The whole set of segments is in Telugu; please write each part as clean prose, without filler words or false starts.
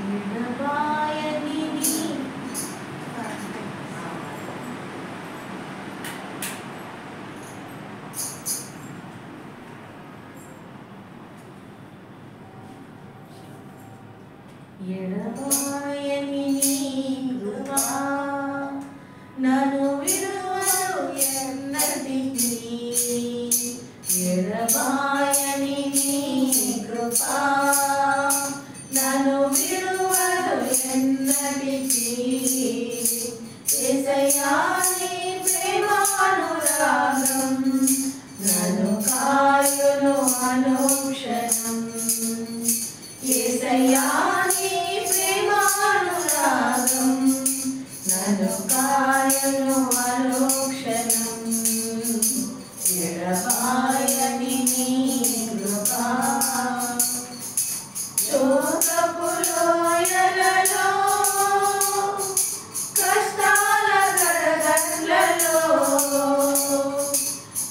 ఎడబాయని నీ కృప నన్ను విడువదు ఎన్నటికీ. ఎడబాయని నీ కృప నన్ను విడువదు ఎన్నటికీ. యేసయ్యా నీ ప్రేమానురాగం నన్ను కాయును అనుక్షణం. యేసయ్యా నీ ప్రేమానురాగం నన్ను కాయును అనుక్షణం. ఎడబాయని నీ కృప శోకపు లోయలలో కష్టాల గడగండ్లలో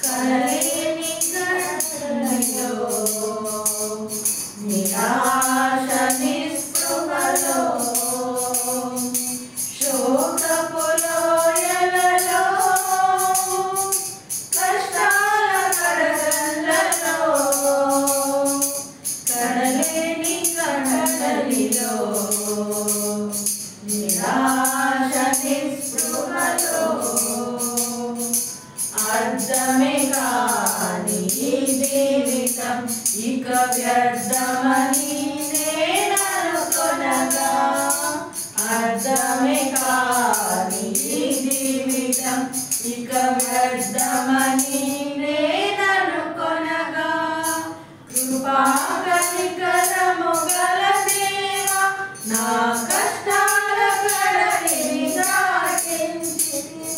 కలలేని గడగండ్లలో నిరాశ నిస్పృహలో శోకపు లోయలలో కష్టాల గడగండ్లలో కడలేని కడలిలో నిరాశ నిస్పృహలో అర్థమే కాని ఈ జీవితం ఇక వ్యర్థమని నేననుకొనగా. అర్థమే కాని ఈ జీవితం ఇక వ్యర్థమని నేననుకొనగా. కృపా కనికరము గల దేవా నా కష్టాల కడలిని దాటించితివి.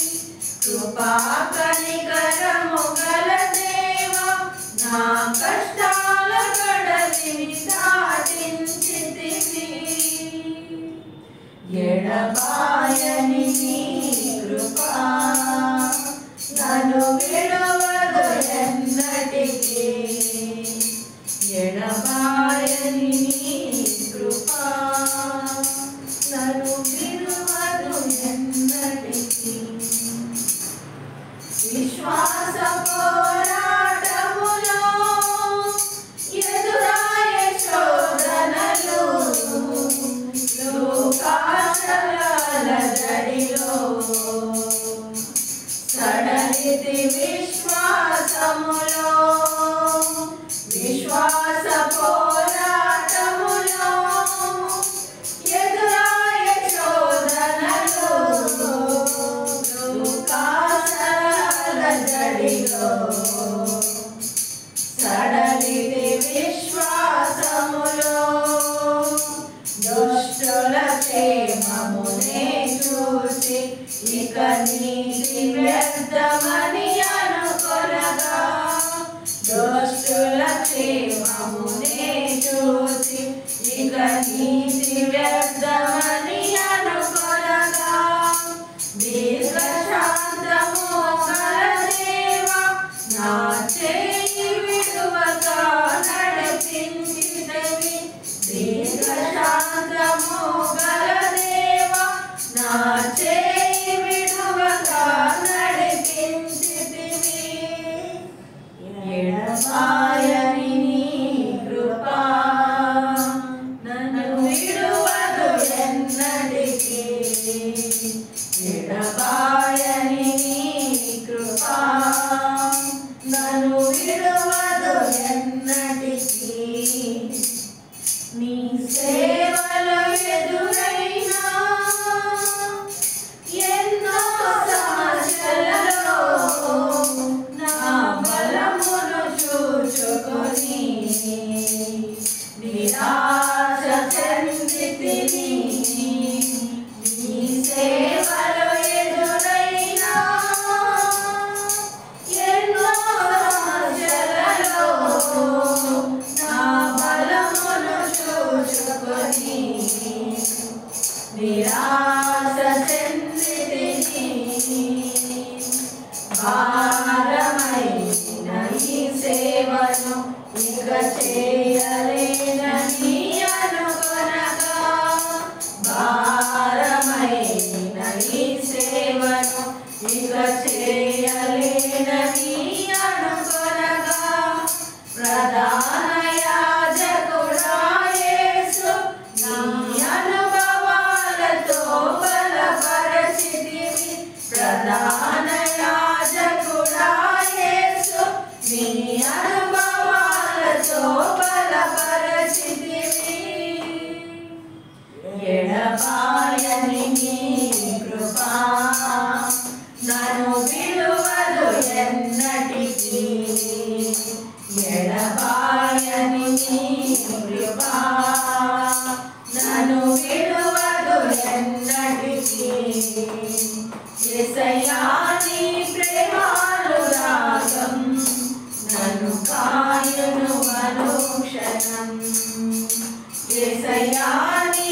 కృపా కనికరము గల దేవా నా కష్టాల కడలిని దాటించితివి. ఎడబాయని నీ కృప నన్ను విడువదు ఎన్నటికీ. ఎడబాయని నీ కృప నన్ను విడువదు ఎన్నటికీ. విశ్వాస పోరాటములో ఎదురాయే శోధనలు లోకాశల అలజడిలో సడలితి విశ్వాసములో. విశ్వాస పోరాటములో ఎదురాయే శోధనలు లోకాశల అలజడిలో సడలితి విశ్వాసములో. దుష్టుల క్షేమమునే చూసి ఇక నీతి వ్యర్థమని అనుకొనగా. దుష్టుల క్షేమమునే చూసి ఇక నీతి వ్యర్థమని అనుకొనగా. దీర్ఘశాంతము గల దేవా నా చేయి విడువక నడిపించితివి. దీర్ఘశాంతము గల దేవా నా చేయి విడువక నడిపించితివి. ఎడబాయని నీ కృప నన్ను విడువదు ఎన్నటికీ. ఎడబాయని నీ కృప నన్ను విడువదు ఎన్నటికీ. నీ సేవలో ఎదురైన ఎన్నో సమస్యలలో నా బలమును చూచుకొని నిరాశ చెందితిని. నీ సేవలో ఎదురైన ఎన్నో సమస్యలలో నా బలమును చూచుకొని నిరాశ చెందితిని. భారమైన ఈ సేవను ఇక చేయలేనని అనుకొనగా. ఎడబాయని నీ కృపా నన్ను విడువదు ఎన్నటికీ ఎడబాయని నీ కృపా నన్ను విడువదు ఎన్నటికీ యేసయ్యా నీ ప్రేమానురాగం నన్ను కాయును అనుక్షణం యేసయ్యా నీ